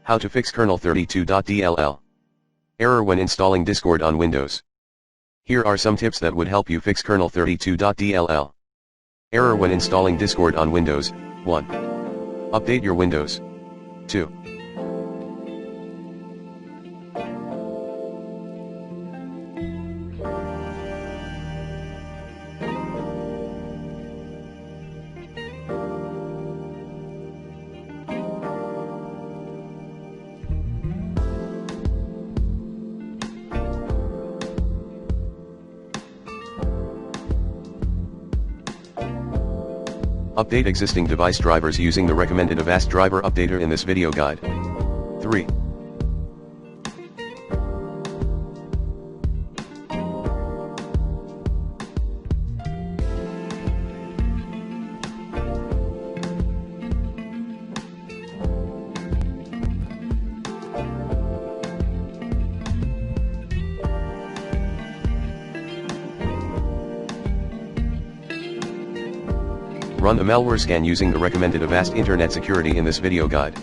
How to fix kernel32.dll. Error when installing Discord on Windows. Here are some tips that would help you fix kernel32.dll. Error when installing Discord on Windows. 1. Update your Windows. 2. Update existing device drivers using the recommended Avast driver updater in this video guide. 3. Run a malware scan using the recommended Avast Internet Security in this video guide.